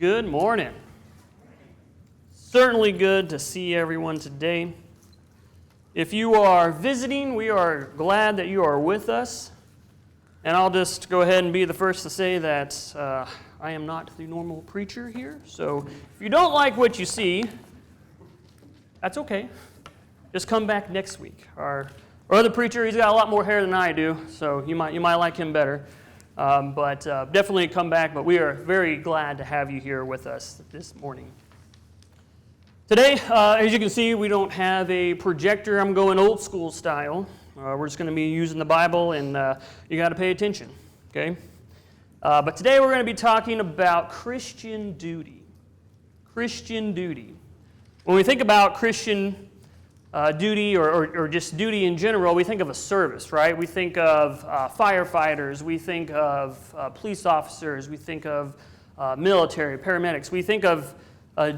Good morning. Certainly good to see everyone today. If you are visiting, we are glad that you are with us. And I'll just go ahead and be the first to say that I am not the normal preacher here. So if you don't like what you see, that's okay. Just come back next week. Our other preacher, he's got a lot more hair than I do, so you might like him better. But definitely come back, but we are very glad to have you here with us this morning. Today, as you can see, we don't have a projector. I'm going old school style. We're just going to be using the Bible, and you got to pay attention, okay? But today we're going to be talking about Christian duty. Christian duty. When we think about Christian duty or just duty in general, we think of a service, right? We think of firefighters, we think of police officers, we think of military, paramedics. We think of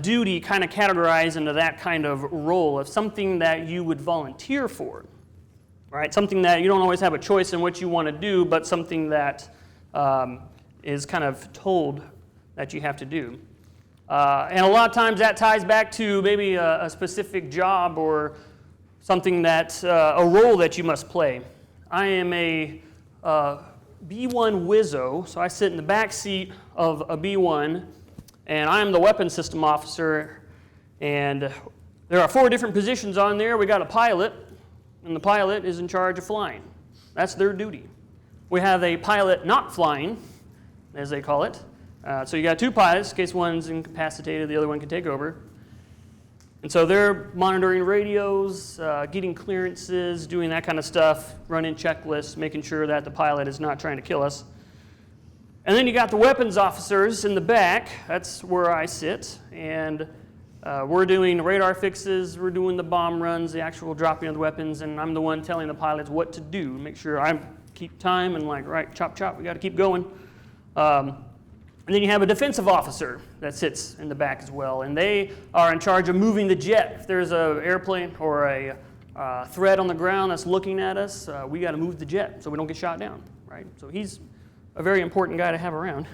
duty kind of categorized into that kind of role of something that you would volunteer for, right? Something that you don't always have a choice in what you want to do, but something that is kind of told that you have to do. And a lot of times that ties back to maybe a specific job or something that, a role that you must play. I am a B-1 Wizzo, so I sit in the back seat of a B-1, and I'm the weapons system officer, and there are 4 different positions on there. We got a pilot, and the pilot is in charge of flying. That's their duty. We have a pilot not flying, as they call it. So you got 2 pilots, in case one's incapacitated, the other one can take over. And so they're monitoring radios, getting clearances, doing that kind of stuff, running checklists, making sure that the pilot is not trying to kill us. And then you got the weapons officers in the back. That's where I sit. And we're doing radar fixes, we're doing the bomb runs, the actual dropping of the weapons, and I'm the one telling the pilots what to do, make sure I keep time and like, right, chop, chop, we got to keep going. And then you have a defensive officer that sits in the back as well, and they are in charge of moving the jet. If there's an airplane or a threat on the ground that's looking at us, we got to move the jet so we don't get shot down, right? So he's a very important guy to have around.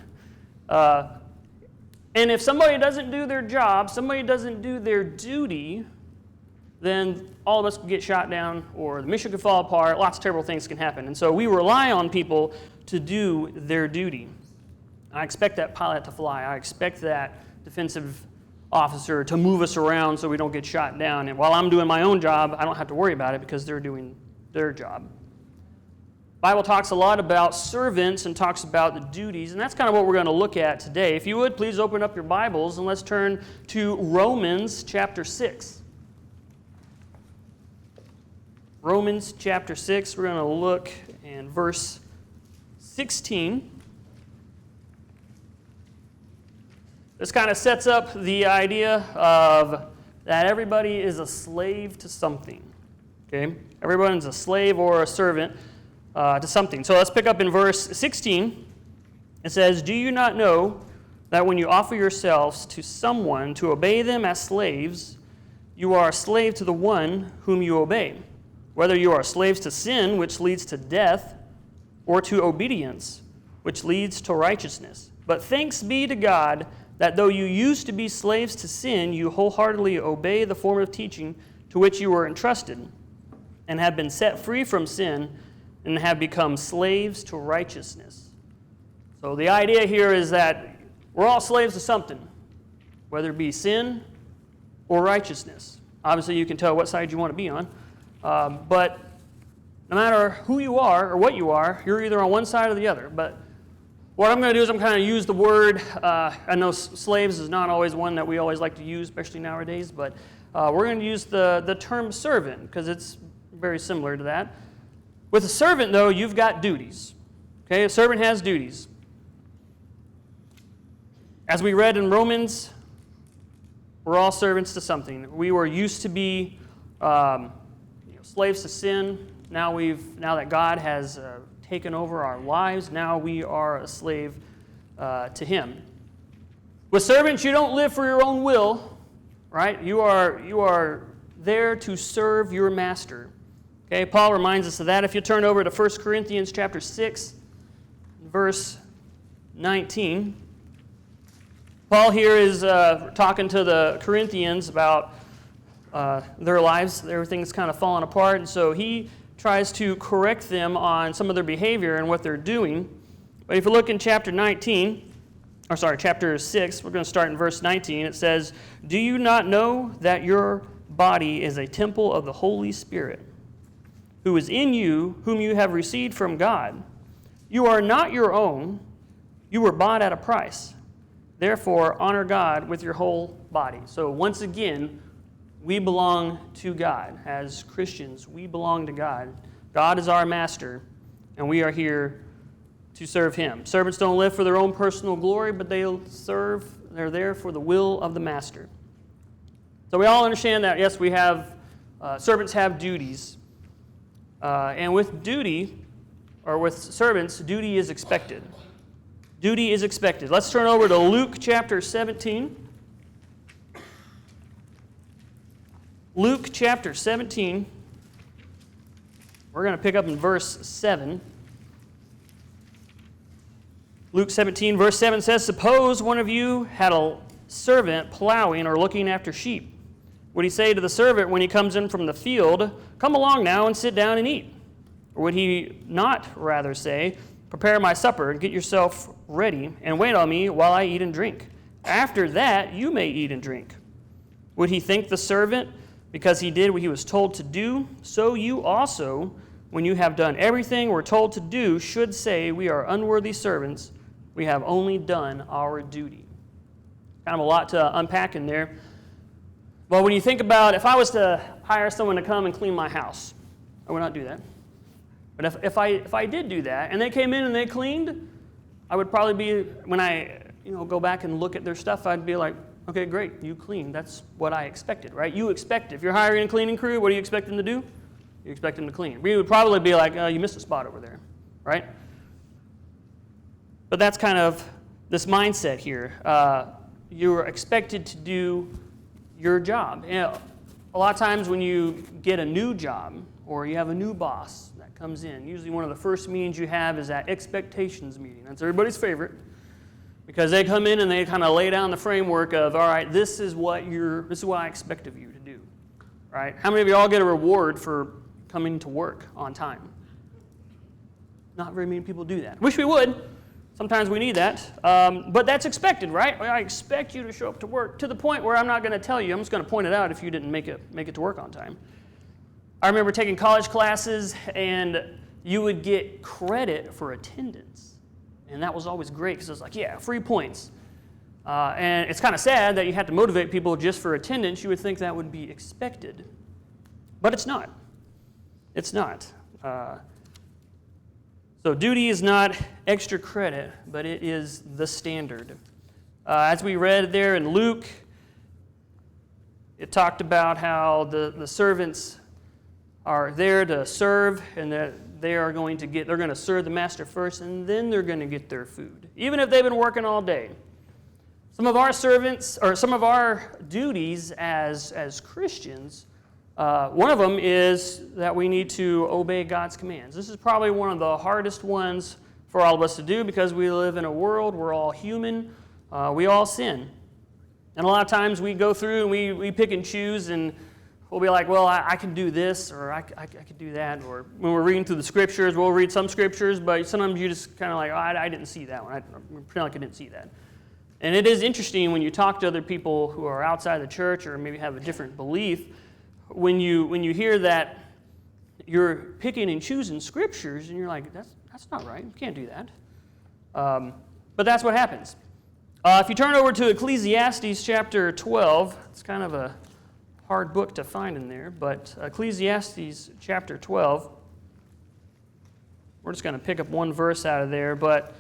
And if somebody doesn't do their job, somebody doesn't do their duty, then all of us can get shot down or the mission could fall apart, lots of terrible things can happen. And so we rely on people to do their duty. I expect that pilot to fly. I expect that defensive officer to move us around so we don't get shot down. And while I'm doing my own job, I don't have to worry about it because they're doing their job. The Bible talks a lot about servants and talks about the duties, and that's kind of what we're going to look at today. If you would, please open up your Bibles and let's turn to Romans chapter 6. Romans chapter 6, we're going to look in verse 16. This kind of sets up the idea of that everybody is a slave to something, okay? Everyone's a slave or a servant to something. So let's pick up in verse 16. It says, "Do you not know that when you offer yourselves to someone to obey them as slaves, you are a slave to the one whom you obey, whether you are slaves to sin, which leads to death, or to obedience, which leads to righteousness. But thanks be to God that though you used to be slaves to sin, you wholeheartedly obey the form of teaching to which you were entrusted, and have been set free from sin, and have become slaves to righteousness." So the idea here is that we're all slaves to something, whether it be sin or righteousness. Obviously, you can tell what side you want to be on, but no matter who you are or what you are, you're either on one side or the other. But what I'm going to do is I'm kind of use the word, I know slaves is not always one that we always like to use, especially nowadays, but we're going to use the term servant because it's very similar to that. With a servant, though, you've got duties. Okay, a servant has duties. As we read in Romans, we're all servants to something. We were used to be slaves to sin. Now that God has taken over our lives, now we are a slave to Him. With servants, you don't live for your own will, right? You are there to serve your master. Okay, Paul reminds us of that. If you turn over to 1 Corinthians chapter 6, verse 19. Paul here is talking to the Corinthians about their lives. Everything's kind of falling apart, and so he tries to correct them on some of their behavior and what they're doing. But if you look in chapter 6, we're going to start in verse 19. It says, "Do you not know that your body is a temple of the Holy Spirit, who is in you, whom you have received from God? You are not your own. You were bought at a price. Therefore, honor God with your whole body." So once again, we belong to God. As Christians, we belong to God. God is our master, and we are here to serve him. Servants don't live for their own personal glory, but they're there for the will of the master. So we all understand that, yes, we have, servants have duties. And with servants, duty is expected. Duty is expected. Let's turn over to Luke chapter 17. Luke chapter 17. We're going to pick up in verse 7. Luke 17, verse 7 says, "Suppose one of you had a servant plowing or looking after sheep. Would he say to the servant when he comes in from the field, 'Come along now and sit down and eat'? Or would he not rather say, 'Prepare my supper and get yourself ready and wait on me while I eat and drink? After that you may eat and drink'? Would he thank the servant because he did what he was told to do? So you also, when you have done everything we're told to do, should say, 'We are unworthy servants. We have only done our duty.'" Kind of a lot to unpack in there. Well, when you think about, if I was to hire someone to come and clean my house, I would not do that. But if I did do that, and they came in and they cleaned, I would probably be, when I go back and look at their stuff, I'd be like, okay, great, you cleaned. That's what I expected, right? You expect, if you're hiring a cleaning crew, what do you expect them to do? You expect them to clean. We would probably be like, you missed a spot over there, right? But that's kind of this mindset here. You're expected to do your job. A lot of times when you get a new job or you have a new boss that comes in, usually one of the first meetings you have is that expectations meeting. That's everybody's favorite because they come in and they kind of lay down the framework of, all right, this is what I expect of you to do, right? How many of you all get a reward for coming to work on time? Not very many people do that. Wish we would. Sometimes we need that, but that's expected, right? I expect you to show up to work to the point where I'm not going to tell you. I'm just going to point it out if you didn't make it to work on time. I remember taking college classes, and you would get credit for attendance, and that was always great because it was like, yeah, free points. And it's kind of sad that you have to motivate people just for attendance. You would think that would be expected, but it's not. It's not. So duty is not extra credit, but it is the standard. As we read there in Luke, it talked about how the servants are there to serve, and that they're going to serve the master first, and then they're going to get their food, even if they've been working all day. Some of our servants, or some of our duties as Christians, one of them is that we need to obey God's commands. This is probably one of the hardest ones for all of us to do because we live in a world, we're all human, we all sin. And a lot of times we go through and we pick and choose, and we'll be like, well, I can do this, or I can do that. Or when we're reading through the scriptures, we'll read some scriptures, but sometimes you just kind of like, oh, I didn't see that one. I pretend like I didn't see that. And it is interesting when you talk to other people who are outside the church or maybe have a different belief, when you hear that you're picking and choosing scriptures, and you're like, that's not right. You can't do that. But that's what happens. If you turn over to Ecclesiastes chapter 12, it's kind of a hard book to find in there, but Ecclesiastes chapter 12, we're just going to pick up one verse out of there, but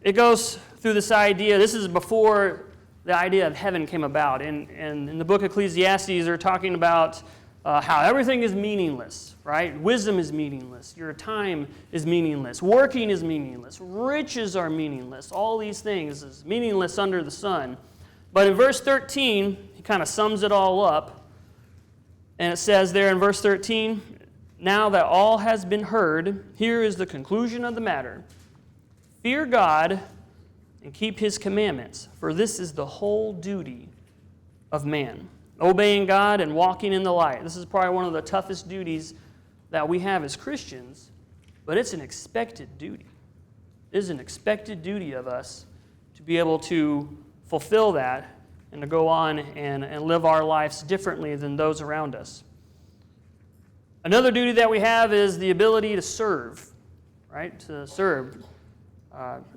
it goes through this idea. This is before the idea of heaven came about. And in the book of Ecclesiastes, they're talking about how everything is meaningless, right? Wisdom is meaningless. Your time is meaningless. Working is meaningless. Riches are meaningless. All these things is meaningless under the sun. But in verse 13, he kind of sums it all up. And it says there in verse 13, "Now that all has been heard, here is the conclusion of the matter. Fear God and keep his commandments, for this is the whole duty of man. Obeying God and walking in the light. This is probably one of the toughest duties that we have as Christians, but it's an expected duty. It is an expected duty of us to be able to fulfill that and to go on and live our lives differently than those around us. Another duty that we have is the ability to serve, right? To serve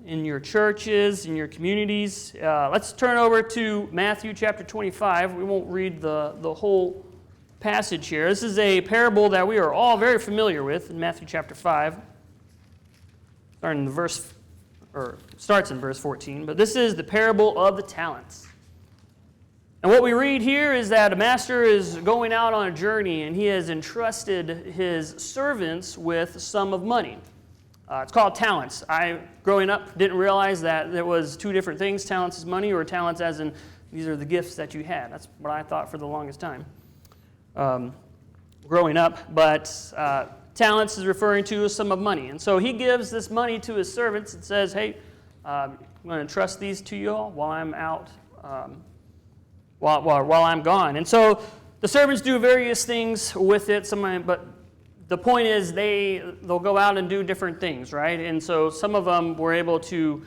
in your churches, in your communities. Let's turn over to Matthew chapter 25. We won't read the whole passage here. This is a parable that we are all very familiar with in Matthew chapter 5. Starts in verse 14, but this is the parable of the talents. And what we read here is that a master is going out on a journey, and he has entrusted his servants with a sum of money. It's called talents. I, growing up, didn't realize that there was two different things, talents is money, or talents as in these are the gifts that you had. That's what I thought for the longest time growing up. But talents is referring to a sum of money. And so he gives this money to his servants and says, hey, I'm going to entrust these to you all while I'm out, while I'm gone. And so the servants do various things with it, but the point is they'll go out and do different things, right? And so some of them were able to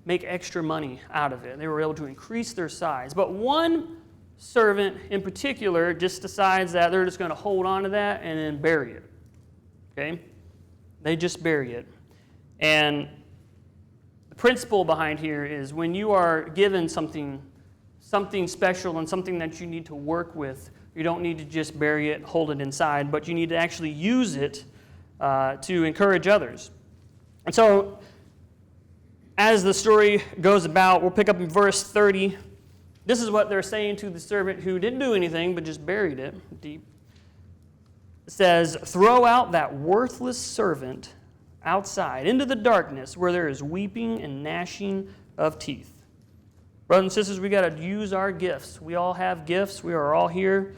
make extra money out of it. They were able to increase their size. But one servant in particular just decides that they're just going to hold on to that and then bury it. Okay? They just bury it. And the principle behind here is when you are given something special and something that you need to work with, you don't need to just bury it, hold it inside, but you need to actually use it to encourage others. And so, as the story goes about, we'll pick up in verse 30. This is what they're saying to the servant who didn't do anything but just buried it deep. It says, "Throw out that worthless servant outside into the darkness where there is weeping and gnashing of teeth." Brothers and sisters, we got to use our gifts. We all have gifts. We are all here.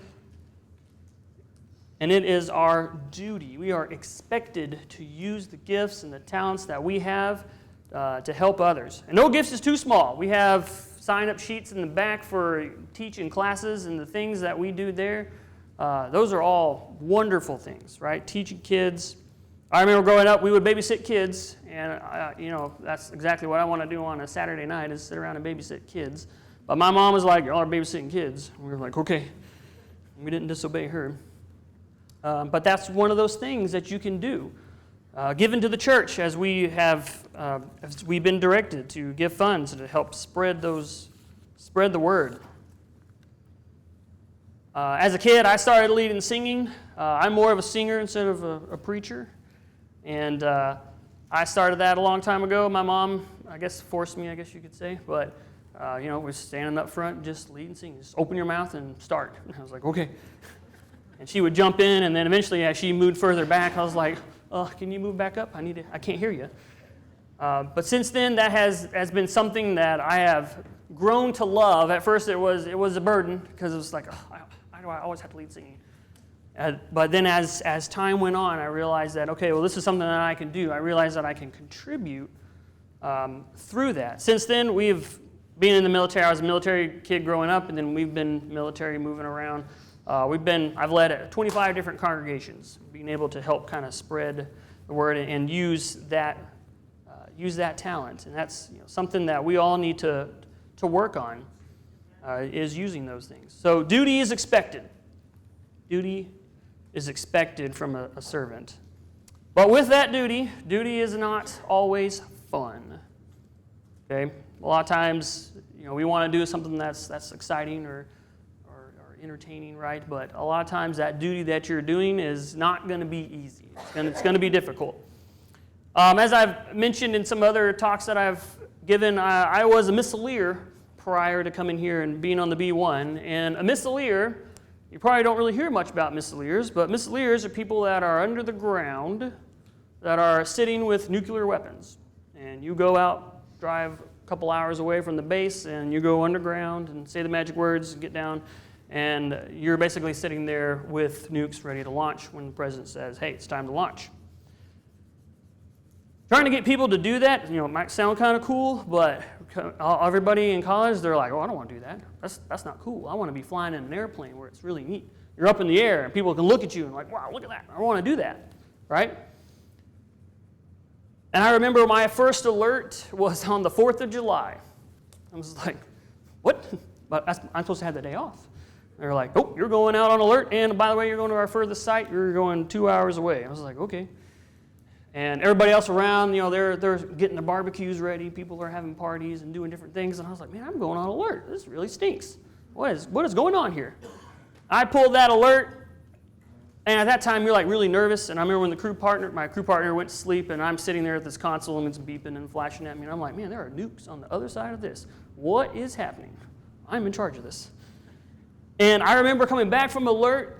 And it is our duty. We are expected to use the gifts and the talents that we have to help others. And no gifts is too small. We have sign-up sheets in the back for teaching classes and the things that we do there. Those are all wonderful things, right? Teaching kids. I remember growing up, we would babysit kids, and that's exactly what I want to do on a Saturday night is sit around and babysit kids. But my mom was like, "Y'all are babysitting kids." And we were like, "Okay." We didn't disobey her. But that's one of those things that you can do. Given to the church as we've been directed to give funds to help spread the word. As a kid, I started leading singing. I'm more of a singer instead of a preacher. And I started that a long time ago. My mom, I guess, forced me, I guess you could say. But, we're standing up front just leading singing. Just open your mouth and start. And I was like, okay. And she would jump in, and then eventually as she moved further back, I was like, can you move back up? I can't hear you. But since then, that has been something that I have grown to love. At first, it was a burden because it was like, why do I always have to lead singing? But then as time went on, I realized that, okay, well, this is something that I can do. I realized that I can contribute through that. Since then, we've been in the military. I was a military kid growing up, and then we've been military moving around. I've led 25 different congregations, being able to help kind of spread the word and use that talent. And that's something that we all need to work on, is using those things. So duty is expected. Duty is expected from a servant. But with that duty is not always fun. Okay? A lot of times, we want to do something that's exciting or entertaining, right? But a lot of times that duty that you're doing is not going to be easy. It's going to be difficult. As I've mentioned in some other talks that I've given, I was a missileer prior to coming here and being on the B1. And a missileer, you probably don't really hear much about missileers, but missileers are people that are under the ground that are sitting with nuclear weapons. And you go out, drive a couple hours away from the base, and you go underground and say the magic words and get down. And you're basically sitting there with nukes ready to launch when the president says, hey, it's time to launch. Trying to get people to do that, it might sound kind of cool, but everybody in college, they're like, oh, I don't want to do that. That's not cool. I want to be flying in an airplane where it's really neat. You're up in the air, and people can look at you and like, wow, look at that. I want to do that, right? And I remember my first alert was on the 4th of July. I was like, what? But I'm supposed to have the day off. They're like, oh, you're going out on alert, and by the way, you're going to our furthest site. You're going 2 hours away. I was like, okay. And everybody else around, they're getting the barbecues ready. People are having parties and doing different things. And I was like, man, I'm going on alert. This really stinks. What is going on here? I pulled that alert, and at that time, you're like really nervous. And I remember when my crew partner went to sleep, and I'm sitting there at this console, and it's beeping and flashing at me. And I'm like, man, there are nukes on the other side of this. What is happening? I'm in charge of this. And I remember coming back from alert,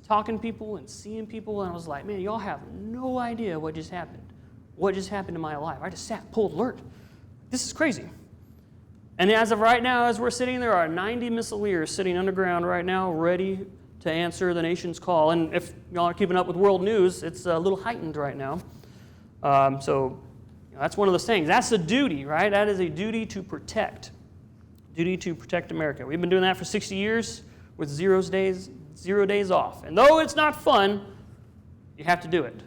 talking to people and seeing people, and I was like, man, y'all have no idea what just happened. What just happened in my life? I just pulled alert. This is crazy. And as of right now, as we're sitting, there are 90 missileers sitting underground right now, ready to answer the nation's call. And if y'all are keeping up with world news, it's a little heightened right now. So that's one of those things. That's a duty, right? That is a duty to protect. Duty to protect America. We've been doing that for 60 years with 0 days off. And though it's not fun, you have to do it,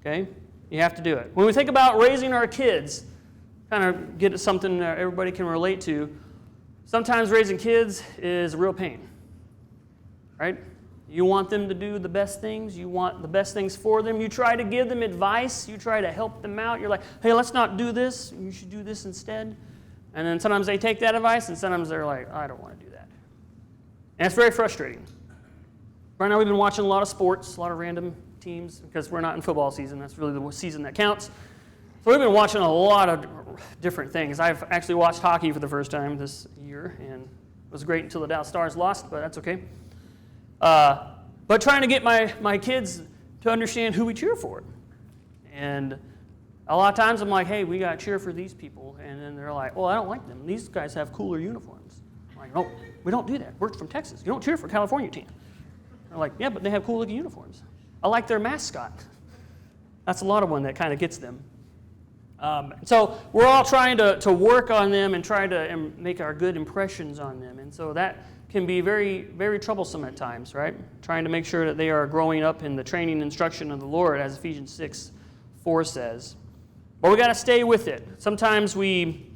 okay? You have to do it. When we think about raising our kids, kind of get something that everybody can relate to, sometimes raising kids is a real pain, right? You want them to do the best things. You want the best things for them. You try to give them advice. You try to help them out. You're like, hey, let's not do this. You should do this instead. And then sometimes they take that advice, and sometimes they're like, I don't want to do that. And it's very frustrating. Right now we've been watching a lot of sports, a lot of random teams, because we're not in football season. That's really the season that counts. So we've been watching a lot of different things. I've actually watched hockey for the first time this year, and it was great until the Dallas Stars lost, but that's okay. But trying to get my kids to understand who we cheer for. And a lot of times I'm like, hey, we got to cheer for these people. And then they're like, well, I don't like them. These guys have cooler uniforms. I'm like, no, we don't do that. We're from Texas. You don't cheer for a California team. They're like, yeah, but they have cool looking uniforms. I like their mascot. That's a lot of one that kind of gets them. So we're all trying to work on them and try to make our good impressions on them. And so that can be very, very troublesome at times, right? Trying to make sure that they are growing up in the training and instruction of the Lord, as Ephesians 6:4 says. But we got to stay with it. Sometimes we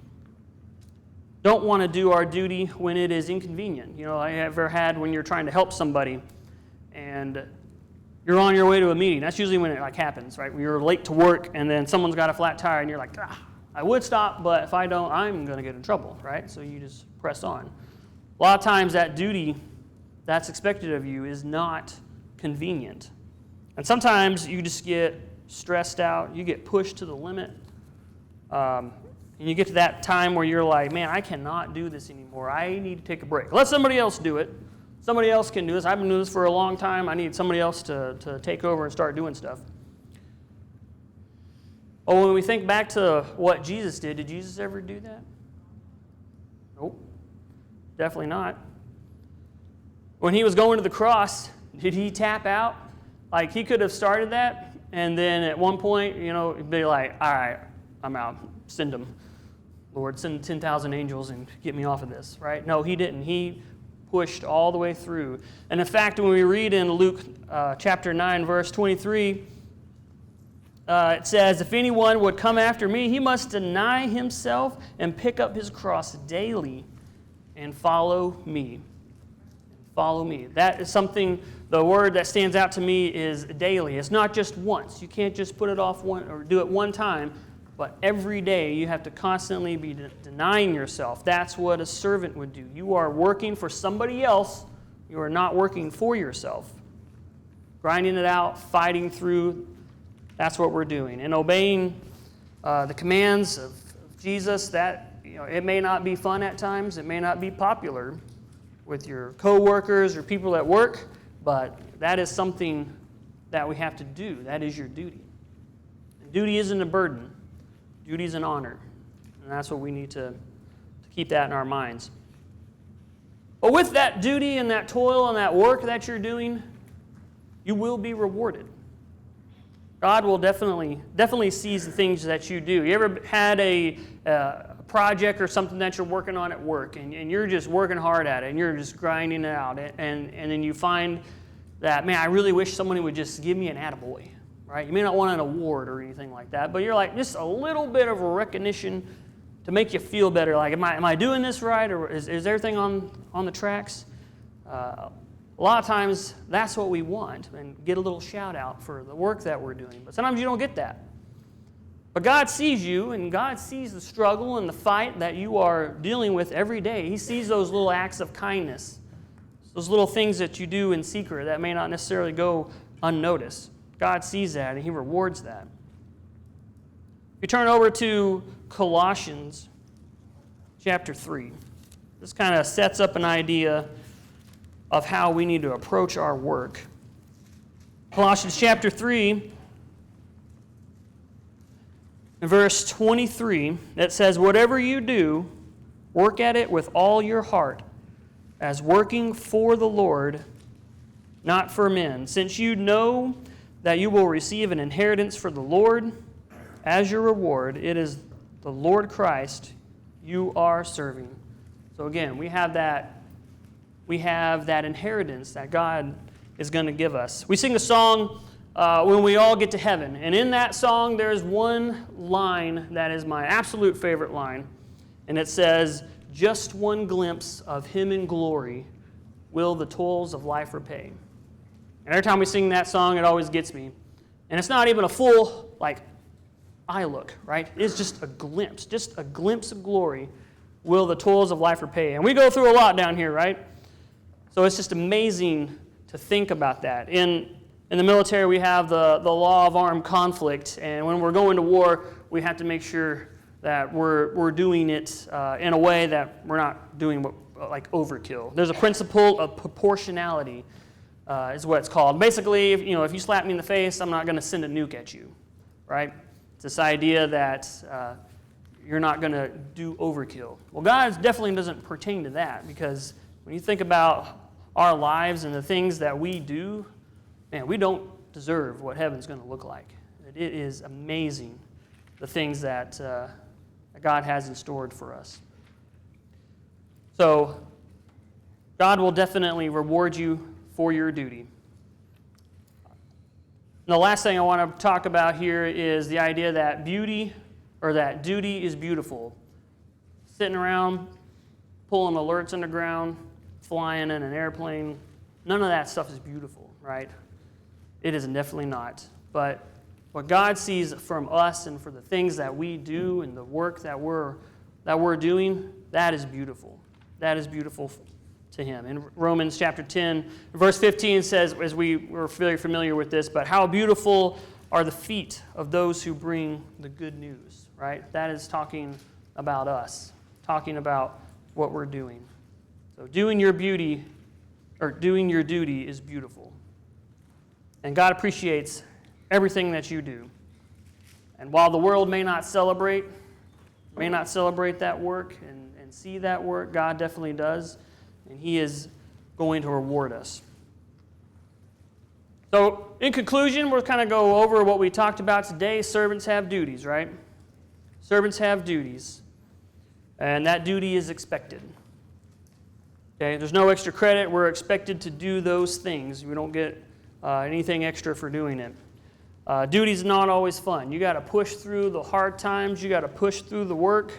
don't want to do our duty when it is inconvenient. I ever had when you're trying to help somebody and you're on your way to a meeting. That's usually when it happens, right? When you're late to work and then someone's got a flat tire and you're like, I would stop, but if I don't, I'm going to get in trouble, right? So you just press on. A lot of times that duty that's expected of you is not convenient. And sometimes you just get stressed out, you get pushed to the limit, and you get to that time where you're like, man, I cannot do this anymore. I need to take a break. Let somebody else do it. Somebody else can do this. I've been doing this for a long time. I need somebody else to take over and start doing stuff. Oh, when we think back to what Jesus did Jesus ever do that? Nope. Definitely not. When he was going to the cross, did he tap out? Like, he could have started that, and then at one point, be like, all right, I'm out. Send them. Lord, send 10,000 angels and get me off of this, right? No, he didn't. He pushed all the way through. And in fact, when we read in Luke chapter 9, verse 23, it says, if anyone would come after me, he must deny himself and pick up his cross daily and follow me. Follow me. That is something, the word that stands out to me is daily. It's not just once. You can't just put it off or do it one time, but every day you have to constantly be denying yourself. That's what a servant would do. You are working for somebody else. You are not working for yourself. Grinding it out, fighting through, that's what we're doing. And obeying the commands of Jesus, that it may not be fun at times. It may not be popular with your co-workers or people at work, but that is something that we have to do. That is your duty. And duty isn't a burden. Duty is an honor. And that's what we need to keep that in our minds. But with that duty and that toil and that work that you're doing, you will be rewarded. God will definitely sees the things that you do. You ever had a project or something that you're working on at work, and you're just working hard at it, and you're just grinding it out, and then you find that, man, I really wish somebody would just give me an attaboy, right? You may not want an award or anything like that, but you're like, just a little bit of recognition to make you feel better. Like, am I doing this right, or is everything on the tracks? A lot of times, that's what we want, and get a little shout out for the work that we're doing. But sometimes you don't get that. But God sees you, and God sees the struggle and the fight that you are dealing with every day. He sees those little acts of kindness, those little things that you do in secret that may not necessarily go unnoticed. God sees that, and He rewards that. If you turn over to Colossians chapter 3, this kind of sets up an idea of how we need to approach our work. Colossians chapter 3, in verse 23, it says, "Whatever you do, work at it with all your heart, as working for the Lord, not for men, since you know that you will receive an inheritance for the Lord. As your reward, it is the Lord Christ you are serving." So again, we have that inheritance that God is going to give us. We sing a song when we all get to heaven, and in that song there's one line that is my absolute favorite line, and it says, "Just one glimpse of Him in glory will the toils of life repay." And every time we sing that song, it always gets me. And it's not even a full, eye look, right? It's just a glimpse of glory will the toils of life repay. And we go through a lot down here, right? So it's just amazing to think about that. In the military, we have the law of armed conflict, and when we're going to war, we have to make sure that we're doing it in a way that we're not doing overkill. There's a principle of proportionality, is what it's called. Basically, if you slap me in the face, I'm not going to send a nuke at you, right? It's this idea that you're not going to do overkill. Well, God definitely doesn't pertain to that, because when you think about our lives and the things that we do, man, we don't deserve what heaven's going to look like. It is amazing, the things that God has in store for us. So, God will definitely reward you for your duty. And the last thing I want to talk about here is the idea that duty is beautiful. Sitting around, pulling alerts underground, flying in an airplane, none of that stuff is beautiful, right? It is definitely not. But what God sees from us and for the things that we do and the work that we're doing, that is beautiful. That is beautiful to Him. In Romans chapter 10, verse 15 says, as we're very familiar with this, but how beautiful are the feet of those who bring the good news, right? That is talking about us, talking about what we're doing. So doing your duty is beautiful. And God appreciates everything that you do. And while the world may not celebrate that work and see that work, God definitely does. And He is going to reward us. So in conclusion, we'll kind of go over what we talked about today. Servants have duties, right? Servants have duties. And that duty is expected. Okay, there's no extra credit. We're expected to do those things. We don't get anything extra for doing it. Duty's not always fun. You got to push through the hard times. You got to push through the work.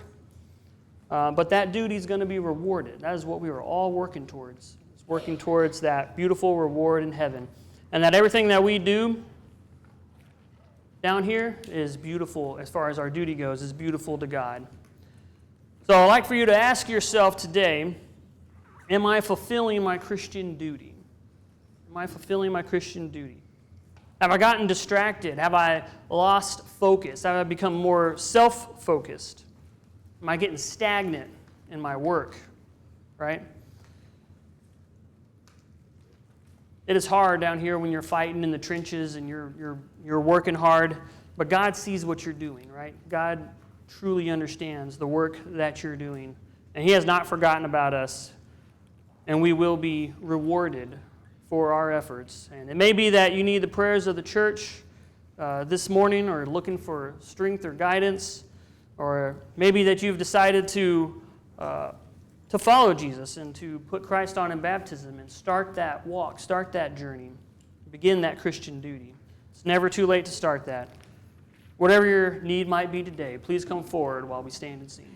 But that duty is going to be rewarded. That is what we are all working towards. It's working towards that beautiful reward in heaven. And that everything that we do down here is beautiful, as far as our duty goes, is beautiful to God. So I'd like for you to ask yourself today, am I fulfilling my Christian duty? Am I fulfilling my Christian duty? Have I gotten distracted? Have I lost focus? Have I become more self-focused? Am I getting stagnant in my work? Right? It is hard down here when you're fighting in the trenches and you're working hard, but God sees what you're doing, right? God truly understands the work that you're doing, and He has not forgotten about us, and we will be rewarded for our efforts. And it may be that you need the prayers of the church this morning or looking for strength or guidance, or maybe that you've decided to follow Jesus and to put Christ on in baptism and start that walk, start that journey, begin that Christian duty. It's never too late to start that. Whatever your need might be today, please come forward while we stand and sing.